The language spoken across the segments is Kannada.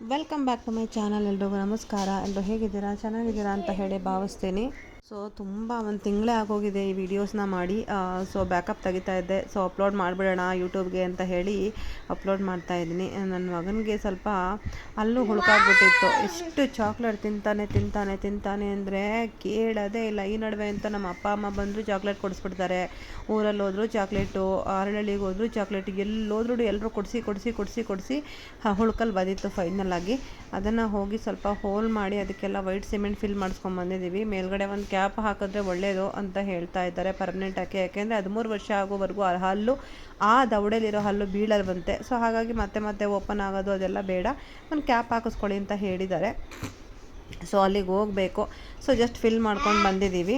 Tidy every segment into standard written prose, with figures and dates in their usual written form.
Welcome back to my channel. ಎಲ್ರಿಗೂ ನಮಸ್ಕಾರ. ಎಲ್ಲರೂ ಹೇಗಿದ್ದೀರಾ, ಚೆನ್ನಾಗಿದ್ದೀರಾ ಅಂತ ಹೇಳಿ ಭಾವಿಸ್ತೀನಿ. ಸೊ ತುಂಬ ಒಂದು ತಿಂಗಳೇ ಆಗೋಗಿದೆ ಈ ವಿಡಿಯೋಸ್ನ ಮಾಡಿ. ಸೊ ಬ್ಯಾಕಪ್ ತೆಗಿತಾ ಇದ್ದೆ. ಸೊ ಅಪ್ಲೋಡ್ ಮಾಡಿಬಿಡೋಣ ಯೂಟ್ಯೂಬ್ಗೆ ಅಂತ ಹೇಳಿ ಅಪ್ಲೋಡ್ ಮಾಡ್ತಾ ಇದ್ದೀನಿ. ನನ್ನ ಮಗನಿಗೆ ಸ್ವಲ್ಪ ಅಲ್ಲೂ ಹುಳುಕಾಗ್ಬಿಟ್ಟಿತ್ತು. ಎಷ್ಟು ಚಾಕ್ಲೇಟ್ ತಿಂತಾನೆ ಅಂದರೆ ಕೇಳೋದೇ ಇಲ್ಲ. ಈ ನಡುವೆ ಅಂತ ನಮ್ಮ ಅಪ್ಪ ಅಮ್ಮ ಬಂದರೂ ಚಾಕ್ಲೇಟ್ ಕೊಡಿಸ್ಬಿಡ್ತಾರೆ. ಊರಲ್ಲಿ ಹೋದ್ರು ಚಾಕ್ಲೇಟು, ಹರಳಳ್ಳಿಗೆ ಹೋದ್ರು ಚಾಕ್ಲೇಟ್, ಎಲ್ಲೋದ್ರೂ ಎಲ್ಲರೂ ಕೊಡಿಸಿ ಹುಳ್ಕಲ್ಲಿ ಬಂದಿತ್ತು ಫೈನಲ್ ಆಗಿ. ಅದನ್ನು ಹೋಗಿ ಸ್ವಲ್ಪ ಹೋಲ್ ಮಾಡಿ ಅದಕ್ಕೆಲ್ಲ ವೈಟ್ ಸಿಮೆಂಟ್ ಫಿಲ್ ಮಾಡಿಸ್ಕೊಂಬಂದಿದ್ದೀವಿ. ಮೇಲ್ಗಡೆ ಒಂದು ಕ್ಯಾಪ್ ಹಾಕಿದ್ರೆ ಒಳ್ಳೆಯದು ಅಂತ ಹೇಳ್ತಾ ಇದ್ದಾರೆ ಪರ್ಮನೆಂಟ್ ಆಗಿ. ಯಾಕೆಂದರೆ 13 ವರ್ಷ ಆಗೋವರೆಗೂ ಆ ಹಲ್ಲು, ಆ ದವಡೆಲಿರೋ ಹಲ್ಲು ಬೀಳಲ್ವಂತೆ. ಸೊ ಹಾಗಾಗಿ ಮತ್ತೆ ಓಪನ್ ಆಗೋದು ಅದೆಲ್ಲ ಬೇಡ, ಒಂದು ಕ್ಯಾಪ್ ಹಾಕಿಸ್ಕೊಳ್ಳಿ ಅಂತ ಹೇಳಿದ್ದಾರೆ. ಸೊ ಅಲ್ಲಿಗೆ ಹೋಗಬೇಕು. ಸೊ ಜಸ್ಟ್ ಫಿಲ್ ಮಾಡ್ಕೊಂಡು ಬಂದಿದ್ದೀವಿ.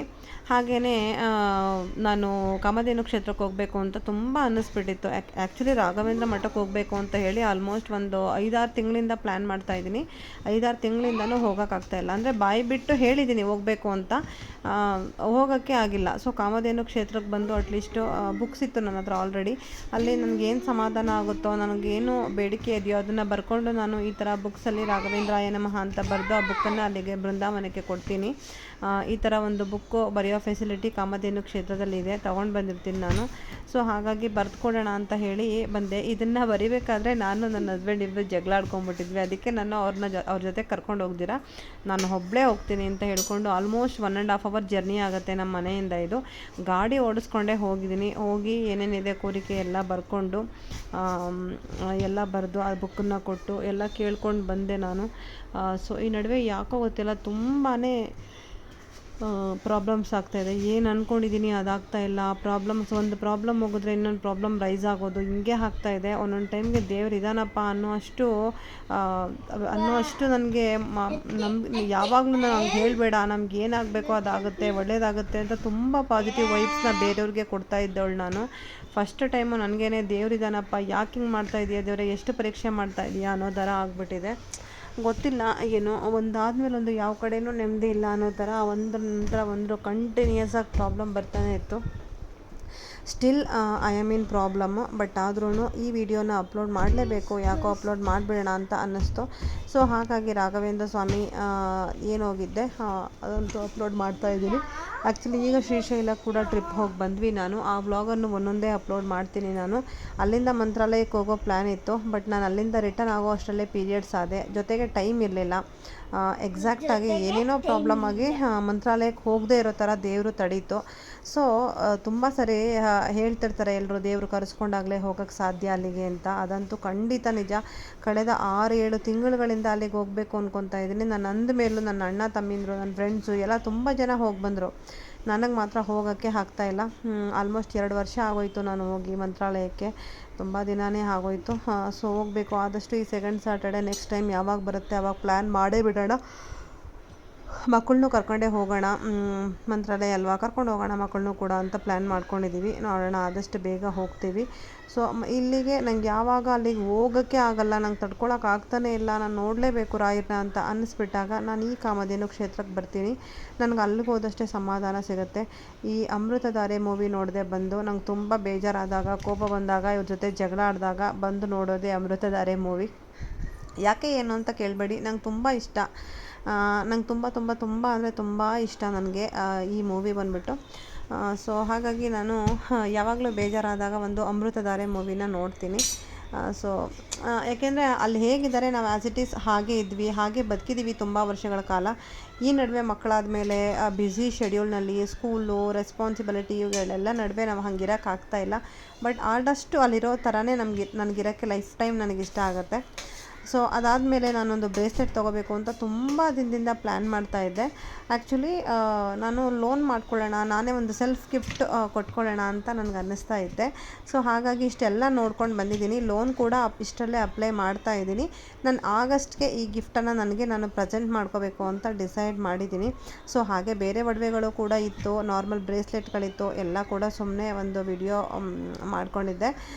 ಹಾಗೆಯೇ ನಾನು ಕಾಮಧೇನು ಕ್ಷೇತ್ರಕ್ಕೆ ಹೋಗಬೇಕು ಅಂತ ತುಂಬ ಅನ್ನಿಸ್ಬಿಟ್ಟಿತ್ತು. ಆ್ಯಕ್ಚುಲಿ ರಾಘವೇಂದ್ರ ಮಠಕ್ಕೆ ಹೋಗಬೇಕು ಅಂತ ಹೇಳಿ ಆಲ್ಮೋಸ್ಟ್ ಒಂದು 5-6 ತಿಂಗಳಿಂದ ಪ್ಲ್ಯಾನ್ ಮಾಡ್ತಾಯಿದ್ದೀನಿ. 5-6 ತಿಂಗಳಿಂದನೂ ಹೋಗೋಕ್ಕಾಗ್ತಾಯಿಲ್ಲ. ಅಂದರೆ ಬಾಯಿ ಬಿಟ್ಟು ಹೇಳಿದ್ದೀನಿ ಹೋಗಬೇಕು ಅಂತ, ಹೋಗೋಕ್ಕೆ ಆಗಿಲ್ಲ. ಸೊ ಕಾಮಧೇನು ಕ್ಷೇತ್ರಕ್ಕೆ ಬಂದು ಅಟ್ಲೀಸ್ಟು ಬುಕ್ಸ್ ಇತ್ತು ನನ್ನ ಹತ್ರ ಆಲ್ರೆಡಿ. ಅಲ್ಲಿ ನನಗೇನು ಸಮಾಧಾನ ಆಗುತ್ತೋ, ನನಗೇನು ಬೇಡಿಕೆ ಇದೆಯೋ ಅದನ್ನು ಬರ್ಕೊಂಡು ನಾನು ಈ ಥರ ಬುಕ್ಸಲ್ಲಿ ರಾಘವೇಂದ್ರಾಯ ನಮಃ ಅಂತ ಬರೆದು ಆ ಬುಕ್ಕನ್ನು ಅಲ್ಲಿಗೆ ಬೃಂದಾವನಕ್ಕೆ ಕೊಡ್ತೀನಿ. ಈ ಥರ ಒಂದು ಬುಕ್ಕು ಬರೆಯೋ ಫೆಸಿಲಿಟಿ ಕಾಮಧೇನು ಕ್ಷೇತ್ರದಲ್ಲಿದೆ, ತೊಗೊಂಡು ಬಂದಿರ್ತೀನಿ ನಾನು. ಸೊ ಹಾಗಾಗಿ ಬರೆದುಕೊಡೋಣ ಅಂತ ಹೇಳಿ ಬಂದೆ. ಇದನ್ನು ಬರಿಬೇಕಾದ್ರೆ ನಾನು ನನ್ನ ಹಸ್ಬೆಂಡ್ ಇಬ್ಬರು ಜಗಳ ಆಡ್ಕೊಂಡ್ಬಿಟ್ಟಿದ್ವಿ. ಅದಕ್ಕೆ ನಾನು ಅವ್ರ ಜೊತೆ ಕರ್ಕೊಂಡು ಹೋಗ್ದಿರಾ ನಾನು ಒಬ್ಬಳೇ ಹೋಗ್ತೀನಿ ಅಂತ ಹೇಳ್ಕೊಂಡು ಆಲ್ಮೋಸ್ಟ್ 1.5 ಅವರ್ ಜರ್ನಿ ಆಗುತ್ತೆ ನಮ್ಮ ಮನೆಯಿಂದ. ಇದು ಗಾಡಿ ಓಡಿಸ್ಕೊಂಡೇ ಹೋಗಿದ್ದೀನಿ. ಹೋಗಿ ಏನೇನಿದೆ ಕೋರಿಕೆ ಎಲ್ಲ ಬರ್ಕೊಂಡು ಎಲ್ಲ ಬರೆದು ಆ ಬುಕ್ಕನ್ನು ಕೊಟ್ಟು ಎಲ್ಲ ಕೇಳ್ಕೊಂಡು ಬಂದೆ ನಾನು. ಸೊ ಈ ನಡುವೆ ಯಾಕೋ ಗೊತ್ತಿಲ್ಲ ತುಂಬಾ ಪ್ರಾಬ್ಲಮ್ಸ್ ಆಗ್ತಾಯಿದೆ. ಏನು ಅಂದ್ಕೊಂಡಿದ್ದೀನಿ ಅದಾಗ್ತಾಯಿಲ್ಲ. ಒಂದು ಪ್ರಾಬ್ಲಮ್ ಹೋಗಿದ್ರೆ ಇನ್ನೊಂದು ಪ್ರಾಬ್ಲಮ್ ರೈಸ್ ಆಗೋದು, ಹಿಂಗೆ ಆಗ್ತಾಯಿದೆ. ಒಂದೊಂದು ಟೈಮ್ಗೆ ದೇವ್ರು ಇದಾನಪ್ಪ ಅನ್ನೋಷ್ಟು ನನಗೆ ಯಾವಾಗಲೂ ನಾನು ಹೇಳಬೇಡ, ನಮ್ಗೆ ಏನಾಗಬೇಕೋ ಅದಾಗುತ್ತೆ, ಒಳ್ಳೇದಾಗುತ್ತೆ ಅಂತ ತುಂಬ ಪಾಸಿಟಿವ್ ವೈಬ್ಸ್ನ ಬೇರೆಯವ್ರಿಗೆ ಕೊಡ್ತಾ ಇದ್ದವಳು ನಾನು. ಫಸ್ಟ್ ಟೈಮು ನನಗೇನೆ ದೇವ್ರಿದಾನಪ್ಪ, ಯಾಕೆ ಹಿಂಗೆ ಮಾಡ್ತಾಯಿದೀಯ ದೇವರೇ, ಎಷ್ಟು ಪರೀಕ್ಷೆ ಮಾಡ್ತಾಯಿದೀಯಾ ಅನ್ನೋ ಥರ ಆಗಿಬಿಟ್ಟಿದೆ. ಗೊತ್ತಿಲ್ಲ ಏನೋ ಒಂದಾದ್ಮೇಲೆ ಒಂದು ಯಾವ ಕಡೆಯೂ ನೆಮ್ಮದಿ ಇಲ್ಲ ಅನ್ನೋ ಥರ ಒಂದ್ರ ನಂತರ ಒಂದು ಕಂಟಿನ್ಯೂಸ್ ಆಗಿ ಪ್ರಾಬ್ಲಮ್ ಬರ್ತಾನೆ ಇತ್ತು. Still I am in problem. But ಆದ್ರೂ ಈ ವಿಡಿಯೋನ ಅಪ್ಲೋಡ್ ಮಾಡಲೇಬೇಕು, ಯಾಕೋ ಅಪ್ಲೋಡ್ ಮಾಡಿಬಿಡೋಣ ಅಂತ ಅನ್ನಿಸ್ತು. ಸೊ ಹಾಗಾಗಿ ರಾಘವೇಂದ್ರ ಸ್ವಾಮಿ ಏನೋಗಿದ್ದೆ ಅದಂತೂ ಅಪ್ಲೋಡ್ ಮಾಡ್ತಾಯಿದ್ದೀನಿ. ಆ್ಯಕ್ಚುಲಿ ಈಗ ಶ್ರೀಶೈಲ ಕೂಡ ಟ್ರಿಪ್ ಹೋಗಿ ಬಂದ್ವಿ ನಾನು. ಆ ವ್ಲಾಗನ್ನು ಒಂದೊಂದೇ ಅಪ್ಲೋಡ್ ಮಾಡ್ತೀನಿ ನಾನು. ಅಲ್ಲಿಂದ ಮಂತ್ರಾಲಯಕ್ಕೆ ಹೋಗೋ ಪ್ಲ್ಯಾನ್ ಇತ್ತು. ಬಟ್ ನಾನು ಅಲ್ಲಿಂದ ರಿಟರ್ನ್ ಆಗೋ ಅಷ್ಟರಲ್ಲೇ ಪೀರಿಯಡ್ಸ್ ಆದೆ, ಜೊತೆಗೆ ಟೈಮ್ ಇರಲಿಲ್ಲ. ಎಕ್ಸಾಕ್ಟಾಗಿ ಏನೇನೋ ಪ್ರಾಬ್ಲಮ್ ಆಗಿ ಮಂತ್ರಾಲಯಕ್ಕೆ ಹೋಗದೇ ಇರೋ ಥರ ದೇವರು ತಡೀತು. ಸೊ ತುಂಬ ಸರಿ ಹೇಳ್ತಿರ್ತಾರೆ ಎಲ್ಲರೂ, ದೇವರು ಕರೆಸ್ಕೊಂಡಾಗಲೇ ಹೋಗೋಕ್ಕೆ ಸಾಧ್ಯ ಅಲ್ಲಿಗೆ ಅಂತ. ಅದಂತೂ ಖಂಡಿತ ನಿಜ. ಕಳೆದ 6-7 ತಿಂಗಳುಗಳಿಂದ ಅಲ್ಲಿಗೆ ಹೋಗಬೇಕು ಅಂದ್ಕೊತಾ ಇದ್ದೀನಿ. ನಾನು ಅಂದ ಮೇಲೂ ನನ್ನ ಅಣ್ಣ ತಮ್ಮಂದಿರು, ನನ್ನ ಫ್ರೆಂಡ್ಸು ಎಲ್ಲ ತುಂಬ ಜನ ಹೋಗಿ ಬಂದರು. ನನಗೆ ಮಾತ್ರ ಹೋಗೋಕ್ಕೆ ಆಗ್ತಾಯಿಲ್ಲ. ಆಲ್ಮೋಸ್ಟ್ 2 ವರ್ಷ ಆಗೋಯಿತು ನಾನು ಹೋಗಿ ಮಂತ್ರಾಲಯಕ್ಕೆ, ತುಂಬ ದಿನವೇ ಆಗೋಯಿತು. ಸೊ ಹೋಗಬೇಕು ಆದಷ್ಟು ಈ ಸೆಕೆಂಡ್ ಸ್ಯಾಟರ್ಡೆ ನೆಕ್ಸ್ಟ್ ಟೈಮ್ ಯಾವಾಗ ಬರುತ್ತೆ ಆವಾಗ ಪ್ಲ್ಯಾನ್ ಮಾಡೇ ಬಿಡೋಣ. ಮಕ್ಕಳನ್ನೂ ಕರ್ಕೊಂಡೇ ಹೋಗೋಣ, ಮಂತ್ರಾಲಯ ಅಲ್ವಾ, ಕರ್ಕೊಂಡು ಹೋಗೋಣ ಮಕ್ಕಳನ್ನೂ ಕೂಡ ಅಂತ ಪ್ಲ್ಯಾನ್ ಮಾಡ್ಕೊಂಡಿದ್ದೀವಿ. ನೋಡೋಣ, ಆದಷ್ಟು ಬೇಗ ಹೋಗ್ತೀವಿ. ಸೊ ಇಲ್ಲಿಗೆ ನಂಗೆ ಯಾವಾಗ ಅಲ್ಲಿಗೆ ಹೋಗೋಕ್ಕೆ ಆಗಲ್ಲ, ನಂಗೆ ತಡ್ಕೊಳಕ್ಕೆ ಆಗ್ತಾನೇ ಇಲ್ಲ, ನಾನು ನೋಡಲೇಬೇಕು ರಾಯರನ್ನ ಅಂತ ಅನ್ನಿಸ್ಬಿಟ್ಟಾಗ ನಾನು ಈ ಕಾಮಧೇನು ಕ್ಷೇತ್ರಕ್ಕೆ ಬರ್ತೀನಿ. ನನಗೆ ಅಲ್ಲಿಗೆ ಹೋದಷ್ಟೇ ಸಮಾಧಾನ ಸಿಗುತ್ತೆ. ಈ ಅಮೃತಧಾರೆ ಮೂವಿ ನೋಡದೆ ಬಂದು ನಂಗೆ ತುಂಬ ಬೇಜಾರಾದಾಗ, ಕೋಪ ಬಂದಾಗ, ಇವ್ರ ಜೊತೆ ಜಗಳ ಆಡಿದಾಗ ಬಂದು ನೋಡೋದೇ ಅಮೃತಧಾರೆ ಮೂವಿ. ಯಾಕೆ ಏನು ಅಂತ ಕೇಳಬೇಡಿ, ನಂಗೆ ತುಂಬ ಇಷ್ಟ. ನಂಗೆ ತುಂಬ ಅಂದರೆ ತುಂಬ ಇಷ್ಟ ನನಗೆ ಈ ಮೂವಿ ಬಂದುಬಿಟ್ಟು. ಸೊ ಹಾಗಾಗಿ ನಾನು ಯಾವಾಗಲೂ ಬೇಜಾರಾದಾಗ ಒಂದು ಅಮೃತಧಾರೆ ಮೂವಿನ ನೋಡ್ತೀನಿ. ಸೊ ಯಾಕೆಂದರೆ ಅಲ್ಲಿ ಹೇಗಿದ್ದಾರೆ, ನಾವು ಆ್ಯಸ್ ಇಟ್ ಈಸ್ ಹಾಗೆ ಇದ್ವಿ, ಹಾಗೆ ಬದುಕಿದ್ದೀವಿ ತುಂಬ ವರ್ಷಗಳ ಕಾಲ. ಈ ನಡುವೆ ಮಕ್ಕಳಾದ ಮೇಲೆ ಬ್ಯುಸಿ ಶೆಡ್ಯೂಲ್ನಲ್ಲಿ ಸ್ಕೂಲು ರೆಸ್ಪಾನ್ಸಿಬಿಲಿಟಿ ಇವುಗಳೆಲ್ಲ ನಡುವೆ ನಾವು ಹಂಗಿರೋಕ್ಕಾಗ್ತಾಯಿಲ್ಲ. ಬಟ್ ಆದಷ್ಟು ಅಲ್ಲಿರೋ ಥರನೇ ನನಗಿರೋಕ್ಕೆ ಲೈಫ್ ಟೈಮ್ ನನಗಿಷ್ಟ ಆಗುತ್ತೆ. ಸೊ ಅದಾದಮೇಲೆ ನಾನೊಂದು ಬ್ರೇಸ್ಲೆಟ್ ತೊಗೋಬೇಕು ಅಂತ ತುಂಬ ದಿನದಿಂದ ಪ್ಲ್ಯಾನ್ ಮಾಡ್ತಾಯಿದ್ದೆ. ಆ್ಯಕ್ಚುಲಿ ನಾನು ಲೋನ್ ಮಾಡ್ಕೊಳ್ಳೋಣ, ನಾನೇ ಒಂದು ಸೆಲ್ಫ್ ಗಿಫ್ಟ್ ಕೊಟ್ಕೊಳ್ಳೋಣ ಅಂತ ನನಗೆ ಅನ್ನಿಸ್ತಾ ಇದ್ದೆ. ಸೊ ಹಾಗಾಗಿ ಇಷ್ಟೆಲ್ಲ ನೋಡ್ಕೊಂಡು ಬಂದಿದ್ದೀನಿ. ಲೋನ್ ಕೂಡ ಇಷ್ಟರಲ್ಲೇ ಅಪ್ಲೈ ಮಾಡ್ತಾ ಇದ್ದೀನಿ. ನಾನು ಆಗಸ್ಟ್ಗೆ ಈ ಗಿಫ್ಟನ್ನು ನಾನು ಪ್ರೆಸೆಂಟ್ ಮಾಡ್ಕೋಬೇಕು ಅಂತ ಡಿಸೈಡ್ ಮಾಡಿದ್ದೀನಿ. ಸೊ ಹಾಗೆ ಬೇರೆ ಒಡವೆಗಳು ಕೂಡ ಇತ್ತು, ನಾರ್ಮಲ್ ಬ್ರೇಸ್ಲೆಟ್ಗಳಿತ್ತು, ಎಲ್ಲ ಕೂಡ ಸುಮ್ಮನೆ ಒಂದು ವಿಡಿಯೋ ಮಾಡ್ಕೊಂಡಿದ್ದೆ,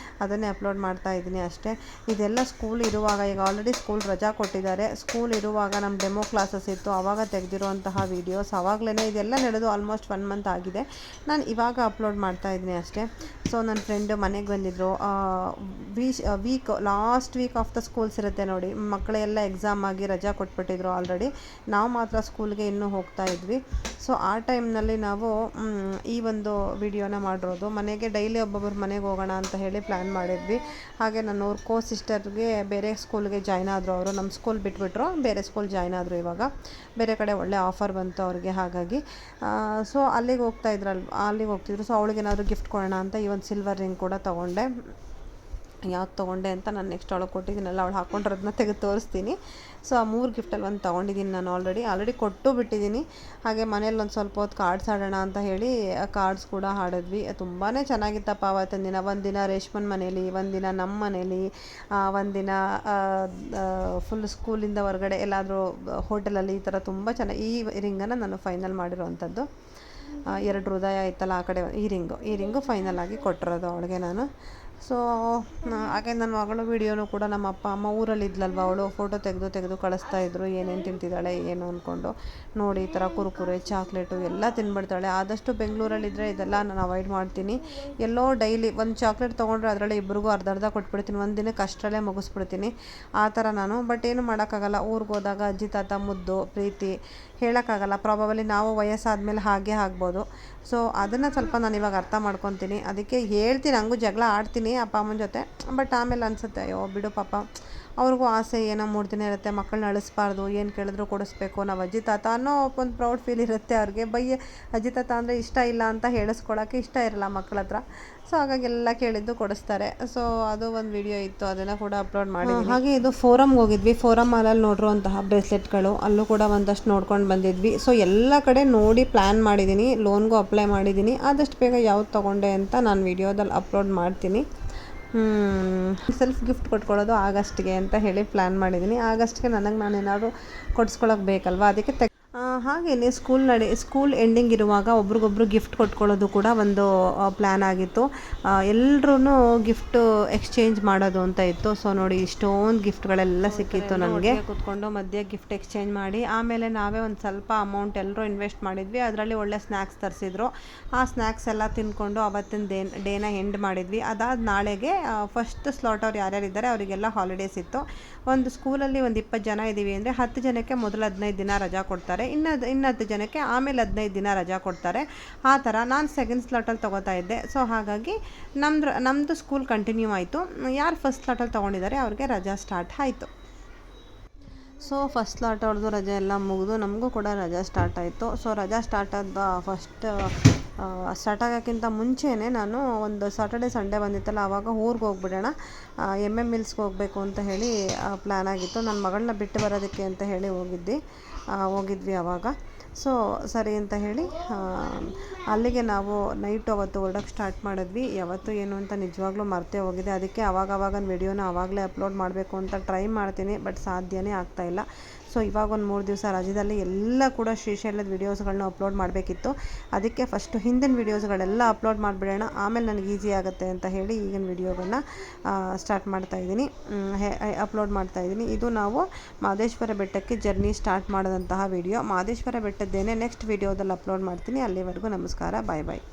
ಅದನ್ನೇ ಅಪ್ಲೋಡ್ ಮಾಡ್ತಾ ಇದ್ದೀನಿ ಅಷ್ಟೇ. ಇದೆಲ್ಲ ಸ್ಕೂಲ್ ಇರುವಾಗ, ಈಗ ಆಲ್ರೆಡಿ ಸ್ಕೂಲ್ ರಜಾ ಕೊಟ್ಟಿದ್ದಾರೆ. ಸ್ಕೂಲ್ ಇರುವಾಗ ನಮ್ಮ ಡೆಮೋ ಕ್ಲಾಸಸ್ ಇತ್ತು, ಆವಾಗ ತೆಗೆದಿರುವಂತಹ ವೀಡಿಯೋಸ್ ಆವಾಗಲೇ ಇದೆಲ್ಲ ನಡೆದು ಆಲ್ಮೋಸ್ಟ್ 1 ಮಂತ್ ಆಗಿದೆ. ನಾನು ಇವಾಗ ಅಪ್ಲೋಡ್ ಮಾಡ್ತಾ ಇದ್ದೀನಿ ಅಷ್ಟೇ. ಸೊ ನನ್ನ ಫ್ರೆಂಡ್ ಮನೆಗೆ ಬಂದಿದ್ದರು. Last week of the schools ಇರುತ್ತೆ ನೋಡಿ, ಮಕ್ಕಳೆಲ್ಲ ಎಕ್ಸಾಮ್ ಆಗಿ ರಜಾ ಕೊಟ್ಬಿಟ್ಟಿದ್ರು ಆಲ್ರೆಡಿ. ನಾವು ಮಾತ್ರ ಸ್ಕೂಲ್ಗೆ ಇನ್ನೂ ಹೋಗ್ತಾ ಇದ್ವಿ. ಸೊ ಆ ಟೈಮ್ನಲ್ಲಿ ನಾವು ಈ ಒಂದು ವಿಡಿಯೋನ ಮಾಡಿರೋದು. ಮನೆಗೆ ಡೈಲಿ ಒಬ್ಬೊಬ್ಬರು ಮನೆಗೆ ಹೋಗೋಣ ಅಂತ ಹೇಳಿ ಪ್ಲ್ಯಾನ್ ಮಾಡಿದ್ವಿ. ಹಾಗೆ ನನ್ನ ಸಿಸ್ಟರ್ಗೆ ಬೇರೆ ಸ್ಕೂಲ್ಗೆ ಜಾಯ್ನ್ ಆದರು. ಅವರು ನಮ್ಮ ಸ್ಕೂಲ್ ಬಿಟ್ಬಿಟ್ರು, ಬೇರೆ ಸ್ಕೂಲ್ ಜಾಯ್ನ್ ಆದರು. ಇವಾಗ ಬೇರೆ ಕಡೆ ಒಳ್ಳೆ ಆಫರ್ ಬಂತು ಅವ್ರಿಗೆ. ಹಾಗಾಗಿ ಸೊ ಅಲ್ಲಿಗೆ ಹೋಗ್ತಿದ್ರು. ಸೊ ಅವಳಿಗೇನಾದರೂ ಗಿಫ್ಟ್ ಕೊಡೋಣ ಅಂತ ಈ ಒಂದು ಸಿಲ್ವರ್ ರಿಂಗ್ ಕೂಡ ತೊಗೊಂಡೆ. ಯಾವ್ದು ತೊಗೊಂಡೆ ಅಂತ ನಾನು ನೆಕ್ಸ್ಟ್ ಅವಳಿಗೆ ಕೊಟ್ಟಿದ್ದೀನಲ್ಲ, ಅವಳು ಹಾಕ್ಕೊಂಡಿರೋದನ್ನ ತೆಗೆದು ತೋರಿಸ್ತೀನಿ. ಸೊ ಆ 3 ಗಿಫ್ಟಲ್ಲಿ ಒಂದು ತೊಗೊಂಡಿದ್ದೀನಿ ನಾನು ಆಲ್ರೆಡಿ ಕೊಟ್ಟು ಬಿಟ್ಟಿದ್ದೀನಿ. ಹಾಗೆ ಮನೇಲಿ ಒಂದು ಸ್ವಲ್ಪ ಹೊತ್ತು ಕಾರ್ಡ್ಸ್ ಆಡೋಣ ಅಂತ ಹೇಳಿ ಕಾರ್ಡ್ಸ್ ಕೂಡ ಆಡಿದ್ವಿ. ತುಂಬಾ ಚೆನ್ನಾಗಿತ್ತಪ್ಪ ಆವತ್ತಿನ ದಿನ. ಒಂದಿನ ರೇಷ್ಮನ್ ಮನೇಲಿ, ಒಂದಿನ ನಮ್ಮ ಮನೇಲಿ, ಒಂದಿನ ಫುಲ್ ಸ್ಕೂಲಿಂದ ಹೊರಗಡೆ ಎಲ್ಲಾದರೂ ಹೋಟೆಲಲ್ಲಿ, ಈ ಥರ ತುಂಬ ಚೆನ್ನಾಗಿ ಈ ರಿಂಗನ್ನು ನಾನು ಫೈನಲ್ ಮಾಡಿರೋವಂಥದ್ದು. 2 ಹೃದಯ ಇತ್ತಲ್ಲ ಆ ಕಡೆ, ಈ ರಿಂಗು ಫೈನಲ್ ಆಗಿ ಕೊಟ್ಟಿರೋದು ಅವಳಿಗೆ ನಾನು. ಸೊ ಹಾಗೆ ನನ್ನ ಮಗಳು ವೀಡಿಯೋನು ಕೂಡ ನಮ್ಮ ಅಪ್ಪ ಅಮ್ಮ ಊರಲ್ಲಿ ಇದ್ಲಲ್ವ, ಅವಳು ಫೋಟೋ ತೆಗೆದು ಕಳಿಸ್ತಾ ಇದ್ರು, ಏನೇನು ತಿಂತಿದ್ದಾಳೆ ಏನು ಅಂದ್ಕೊಂಡು. ನೋಡಿ ಈ ಥರ ಕುರುಕುರೆ, ಚಾಕ್ಲೇಟು ಎಲ್ಲ ತಿನ್ಬಿಡ್ತಾಳೆ. ಆದಷ್ಟು ಬೆಂಗಳೂರಲ್ಲಿದ್ದರೆ ಇದೆಲ್ಲ ನಾನು ಅವಾಯ್ಡ್ ಮಾಡ್ತೀನಿ. ಎಲ್ಲೋ ಡೈಲಿ ಒಂದು ಚಾಕ್ಲೇಟ್ ತೊಗೊಂಡ್ರೆ ಅದರಲ್ಲಿ ಇಬ್ಬರಿಗೂ ಅರ್ಧ ಕೊಟ್ಬಿಡ್ತೀನಿ, ಒಂದು ದಿನಕ್ಕೆ ಅಷ್ಟರಲ್ಲೇ ಮುಗಿಸ್ಬಿಡ್ತೀನಿ. ಆ ಥರ ನಾನು. ಬಟ್ ಏನು ಮಾಡೋಕ್ಕಾಗಲ್ಲ, ಊರಿಗೆ ಹೋದಾಗ ಅಜ್ಜಿ ತಾತ ಮುದ್ದು ಪ್ರೀತಿ ಹೇಳೋಕ್ಕಾಗಲ್ಲ. ಪ್ರಾಬಬಲಿ ನಾವು ವಯಸ್ಸಾದ್ಮೇಲೆ ಹಾಗೆ ಆಗ್ಬೋದು. ಸೊ ಅದನ್ನು ಸ್ವಲ್ಪ ನಾನು ಇವಾಗ ಅರ್ಥ ಮಾಡ್ಕೊತೀನಿ. ಅದಕ್ಕೆ ಹೇಳ್ತೀನಿ, ಹಂಗೂ ಜಗಳ ಆಡ್ತೀನಿ ಅಪ್ಪ ಅಮ್ಮನ ಜೊತೆ. ಬಟ್ ಆಮೇಲೆ ಅನಿಸುತ್ತೆ, ಅಯ್ಯೋ ಬಿಡು ಪಾಪ, ಅವ್ರಿಗೂ ಆಸೆ ಏನೋ 3 ದಿನ ಇರುತ್ತೆ, ಮಕ್ಕಳನ್ನ ಅಳಿಸ್ಬಾರ್ದು, ಏನು ಕೇಳಿದ್ರು ಕೊಡಿಸ್ಬೇಕು, ನಾವು ಅಜ್ಜಿ ತಾತ ಅನ್ನೋ ಒಂದು ಪ್ರೌಡ್ ಫೀಲ್ ಇರುತ್ತೆ ಅವ್ರಿಗೆ. ಅಜ್ಜಿ ತಾತ ಅಂದರೆ ಇಷ್ಟ ಇಲ್ಲ ಅಂತ ಹೇಳಿಸ್ಕೊಳ್ಳೋಕ್ಕೆ ಇಷ್ಟ ಇರಲ್ಲ ಮಕ್ಕಳ ಹತ್ರ. ಸೊ ಹಾಗಾಗಿ ಎಲ್ಲ ಕೇಳಿದ್ದು ಕೊಡಿಸ್ತಾರೆ. ಸೊ ಅದು ಒಂದು ವಿಡಿಯೋ ಇತ್ತು, ಅದನ್ನು ಕೂಡ ಅಪ್ಲೋಡ್ ಮಾಡಿದ್ದೀನಿ. ಹಾಗೆ ಇದು ಫೋರಮ್ಗೆ ಹೋಗಿದ್ವಿ. ಫೋರಮ್ ಮಾಲಲ್ಲಿ ನೋಡಿರುವಂತಹ ಬ್ರೇಸ್ಲೆಟ್ಗಳು ಅಲ್ಲೂ ಕೂಡ ಒಂದಷ್ಟು ನೋಡ್ಕೊಂಡು ಬಂದಿದ್ವಿ. ಸೊ ಎಲ್ಲ ಕಡೆ ನೋಡಿ ಪ್ಲ್ಯಾನ್ ಮಾಡಿದ್ದೀನಿ, ಲೋನ್ಗೂ ಅಪ್ಲೈ ಮಾಡಿದ್ದೀನಿ. ಆದಷ್ಟು ಬೇಗ ಯಾವ್ದು ತೊಗೊಂಡೆ ಅಂತ ನಾನು ವಿಡಿಯೋದಲ್ಲಿ ಅಪ್ಲೋಡ್ ಮಾಡ್ತೀನಿ. ಸೆಲ್ಫ್ ಗಿಫ್ಟ್ ಕೊಟ್ಕೊಳ್ಳೋದು ಆಗಸ್ಟ್ಗೆ ಅಂತ ಹೇಳಿ ಪ್ಲ್ಯಾನ್ ಮಾಡಿದ್ದೀನಿ. ಆಗಸ್ಟ್ಗೆ ನಾನೇನಾದರೂ ಕೊಡಿಸ್ಕೊಳ್ಳೋಕೆ ಬೇಕಲ್ವ, ಅದಕ್ಕೆ ಹಾಗೆಯೇ ಸ್ಕೂಲ್ ಎಂಡಿಂಗ್ ಇರುವಾಗ ಒಬ್ರಿಗೊಬ್ರು ಗಿಫ್ಟ್ ಕೊಟ್ಕೊಳ್ಳೋದು ಕೂಡ ಒಂದು ಪ್ಲ್ಯಾನ್ ಆಗಿತ್ತು. ಎಲ್ಲರೂ ಗಿಫ್ಟು ಎಕ್ಸ್ಚೇಂಜ್ ಮಾಡೋದು ಅಂತ ಇತ್ತು. ಸೊ ನೋಡಿ ಇಷ್ಟೊಂದು ಗಿಫ್ಟ್ಗಳೆಲ್ಲ ಸಿಕ್ಕಿತ್ತು ನನಗೆ. ಕೂತ್ಕೊಂಡು ಮಧ್ಯೆ ಗಿಫ್ಟ್ ಎಕ್ಸ್ಚೇಂಜ್ ಮಾಡಿ ಆಮೇಲೆ ನಾವೇ ಒಂದು ಸ್ವಲ್ಪ ಅಮೌಂಟ್ ಎಲ್ಲರೂ ಇನ್ವೆಸ್ಟ್ ಮಾಡಿದ್ವಿ. ಅದರಲ್ಲಿ ಒಳ್ಳೆ ಸ್ನ್ಯಾಕ್ಸ್ ತರಿಸಿದ್ರು. ಆ ಸ್ನ್ಯಾಕ್ಸ್ ಎಲ್ಲ ತಿಂದ್ಕೊಂಡು ಅವತ್ತಿನ ಡೇನ ಎಂಡ್ ಮಾಡಿದ್ವಿ. ಅದಾದ ನಾಳೆಗೆ ಫಸ್ಟ್ ಸ್ಲಾಟ್ ಅವ್ರು ಯಾರ್ಯಾರಿದ್ದಾರೆ ಅವರಿಗೆಲ್ಲ ಹಾಲಿಡೇಸ್ ಇತ್ತು. ಒಂದು ಸ್ಕೂಲಲ್ಲಿ ಒಂದು 20 ಜನ ಇದ್ದೀವಿ ಅಂದರೆ 10 ಜನಕ್ಕೆ ಮೊದಲು 15 ದಿನ ರಜಾ ಕೊಡ್ತಾರೆ, ಇನ್ನು 10 ಜನಕ್ಕೆ ಆಮೇಲೆ 15 ದಿನ ರಜಾ ಕೊಡ್ತಾರೆ. ಆ ಥರ ನಾನು ಸೆಕೆಂಡ್ ಸ್ಲಾಟಲ್ಲಿ ತೊಗೋತಾ ಇದ್ದೆ. ಸೊ ಹಾಗಾಗಿ ನಮ್ಮದು ಸ್ಕೂಲ್ ಕಂಟಿನ್ಯೂ ಆಯಿತು. ಯಾರು ಫಸ್ಟ್ ಸ್ಲಾಟಲ್ಲಿ ತೊಗೊಂಡಿದ್ದಾರೆ ಅವ್ರಿಗೆ ರಜಾ ಸ್ಟಾರ್ಟ್ ಆಯಿತು. ಸೊ ಫಸ್ಟ್ ಸ್ಲಾಟ್ ಅವ್ರದ್ದು ರಜೆ ಎಲ್ಲ ಮುಗಿದು ನಮಗೂ ಕೂಡ ರಜಾ ಸ್ಟಾರ್ಟ್ ಆಯಿತು. ಸೊ ರಜಾ ಸ್ಟಾರ್ಟ್ ಆಗೋಕ್ಕಿಂತ ಮುಂಚೆನೇ ನಾನು ಒಂದು ಸಾಟರ್ಡೆ ಸಂಡೇ ಬಂದಿತ್ತಲ್ಲ, ಆವಾಗ ಊರಿಗೆ ಹೋಗ್ಬಿಡೋಣ, MM ಮಿಲ್ಸ್ಗೆ ಹೋಗಬೇಕು ಅಂತ ಹೇಳಿ ಪ್ಲ್ಯಾನ್ ಆಗಿತ್ತು. ನನ್ನ ಮಗಳನ್ನ ಬಿಟ್ಟು ಬರೋದಕ್ಕೆ ಅಂತ ಹೇಳಿ ಹೋಗಿದ್ವಿ ಆವಾಗ. ಸೊ ಸರಿ ಅಂತ ಹೇಳಿ ಅಲ್ಲಿಗೆ ನಾವು ನೈಟು ಅವತ್ತು ಹೊರಡೋಕ್ಕೆ ಸ್ಟಾರ್ಟ್ ಮಾಡಿದ್ವಿ. ಯಾವತ್ತು ಏನು ಅಂತ ನಿಜವಾಗ್ಲೂ ಮರ್ತೇ ಹೋಗಿದೆ. ಅದಕ್ಕೆ ಆವಾಗವಾಗ ವಿಡಿಯೋನ ಆವಾಗಲೇ ಅಪ್ಲೋಡ್ ಮಾಡಬೇಕು ಅಂತ ಟ್ರೈ ಮಾಡ್ತೀನಿ, ಬಟ್ ಸಾಧ್ಯನೇ ಆಗ್ತಾಯಿಲ್ಲ. ಸೊ ಇವಾಗ ಒಂದು 3 ದಿವಸ ರಜದಲ್ಲಿ ಎಲ್ಲ ಕೂಡ ಶ್ರೀಶೈಲದ ವೀಡಿಯೋಸ್ಗಳನ್ನ ಅಪ್ಲೋಡ್ ಮಾಡಬೇಕಿತ್ತು. ಅದಕ್ಕೆ ಫಸ್ಟು ಹಿಂದಿನ ವೀಡಿಯೋಸ್ಗಳೆಲ್ಲ ಅಪ್ಲೋಡ್ ಮಾಡಿಬಿಡೋಣ, ಆಮೇಲೆ ನನಗೆ ಈಸಿ ಆಗುತ್ತೆ ಅಂತ ಹೇಳಿ ಈಗಿನ ವೀಡಿಯೋಗಳನ್ನ ಅಪ್ಲೋಡ್ ಮಾಡ್ತಾಯಿದ್ದೀನಿ. ಇದು ನಾವು ಮಹದೇಶ್ವರ ಬೆಟ್ಟಕ್ಕೆ ಜರ್ನಿ ಸ್ಟಾರ್ಟ್ ಮಾಡಿದಂತಹ ವೀಡಿಯೋ. ಮಹದೇಶ್ವರ ಬೆಟ್ಟದ್ದೇನೆ ನೆಕ್ಸ್ಟ್ ವೀಡಿಯೋದಲ್ಲಿ ಅಪ್ಲೋಡ್ ಮಾಡ್ತೀನಿ. ಅಲ್ಲಿವರೆಗೂ ನಮಸ್ಕಾರ, ಬಾಯ್ ಬಾಯ್.